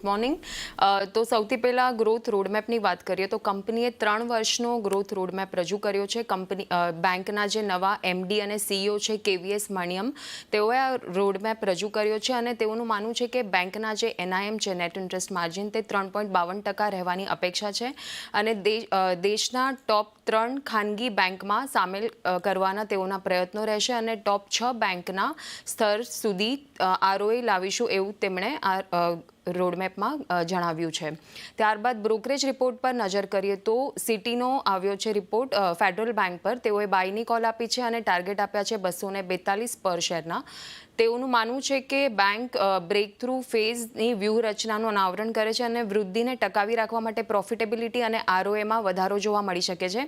Morning તો સૌથી પહેલાં ગ્રોથ રોડમેપની વાત કરીએ તો કંપનીએ 3 વર્ષનો ગ્રોથ રોડમેપ રજૂ કર્યો છે. બેંકના જે નવા એમડી અને સીઈઓ છે કેવીએસ મણિયમ, તેઓએ આ રોડમેપ રજૂ કર્યો છે અને તેઓનું માનવું છે કે બેંકના જે એનઆઈએમ છે નેટ ઇન્ટરેસ્ટ માર્જિન તે 3.52% રહેવાની અપેક્ષા છે અને દેશના ટોપ 3 ખાનગી બેંકમાં સામેલ કરવાના તેઓના પ્રયત્નો રહેશે અને ટોપ 6 બેંકના સ્તર સુધી આરઓએ લાવીશું એવું તેમણે આ રોડમેપમાં જણાવ્યું છે. ત્યારબાદ બ્રોકરેજ રિપોર્ટ પર નજર કરીએ તો સિટીનો આવ્યો છે રિપોર્ટ ફેડરલ બેંક પર. તેઓએ બાયની કોલ આપી છે અને ટાર્ગેટ આપ્યા છે 242 પર શેરના. તેઓનું માનવું છે કે બેંક બ્રેક થ્રુ ફેઝની વ્યૂહરચનાનું અનાવરણ કરે છે અને વૃદ્ધિને ટકાવી રાખવા માટે પ્રોફિટેબિલિટી અને આરઓએમાં વધારો જોવા મળી શકે છે.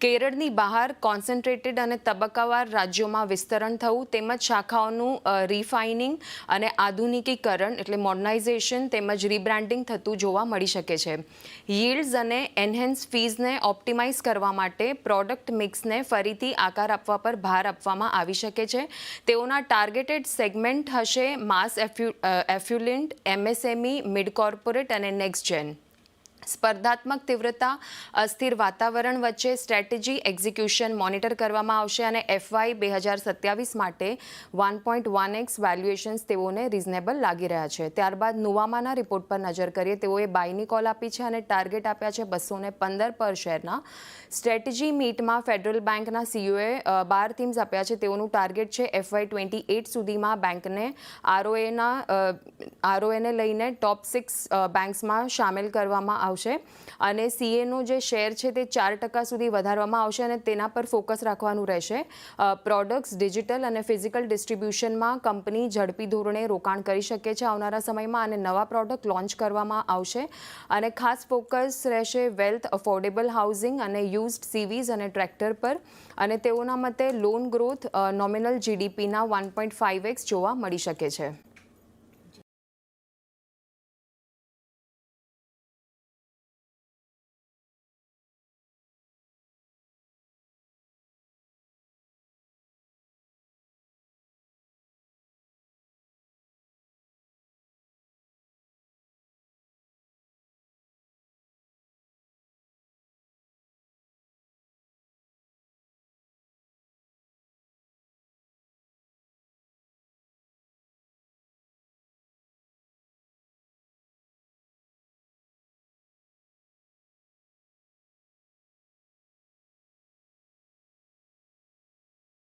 કેરળની બહાર કોન્સન્ટ્રેટેડ અને તબક્કાવાર રાજ્યોમાં વિસ્તરણ થવું તેમજ શાખાઓનું રિફાઇનિંગ અને આધુનિકીકરણ એટલે મોડર્નાઇઝેશન તેમજ રીબ્રાન્ડિંગ થતું જોવા મળી શકે છે. યીલ્ડ્સ અને એનહેન્સ ફીઝને ઓપ્ટિમાઇઝ કરવા માટે પ્રોડક્ટ મિક્સને ફરીથી આકાર આપવા પર ભાર આપવામાં આવી શકે છે. તેઓના ટાર્ગેટેડ સેગમેન્ટ હશે માસ એફ્યુલન્ટ, એમએસએમઈ, મિડ કોર્પોરેટ અને નેક્સ્ટ જેન. સ્પર્ધાત્મક તીવ્રતા, અસ્થિર વાતાવરણ વચ્ચે સ્ટ્રેટેજી એક્ઝિક્યુશન મોનિટર કરવામાં આવશે અને FY 2027 માટે 1.1x વેલ્યુએશન્સ તેઓને રિઝનેબલ લાગી રહ્યા છે. ત્યારબાદ નુવામાના રિપોર્ટ પર નજર કરીએ. તેઓએ બાયની કોલ આપી છે અને ટાર્ગેટ આપ્યા છે 215 પર શેરના. સ્ટ્રેટેજી મીટમાં ફેડરલ બેંકના સીઈઓએ 12 થીમ્સ આપ્યા છે. તેઓનું ટાર્ગેટ છે FY 28 સુધીમાં બેંકને આરઓએને લઈને ટોપ 6 બેંક્સમાં સામેલ કરવામાં આવશે અને સીએનો જે શેર છે તે 4% સુધી વધારવામાં આવશે અને તેના પર ફોકસ રાખવાનું રહેશે. પ્રોડક્ટ્સ, ડિજિટલ અને ફિઝિકલ ડિસ્ટ્રીબ્યુશનમાં કંપની ઝડપી ધોરણે રોકાણ કરી શકે છે આવનારા સમયમાં અને નવા પ્રોડક્ટ લોન્ચ કરવામાં આવશે અને ખાસ ફોકસ રહેશે વેલ્થ, અફોર્ડેબલ હાઉસિંગ અને યુઝડ સીવીઝ અને ટ્રેક્ટર પર અને તેઓના મતે લોન ગ્રોથ નોમિનલ જીડીપીના 1.5x જોવા મળી શકે છે.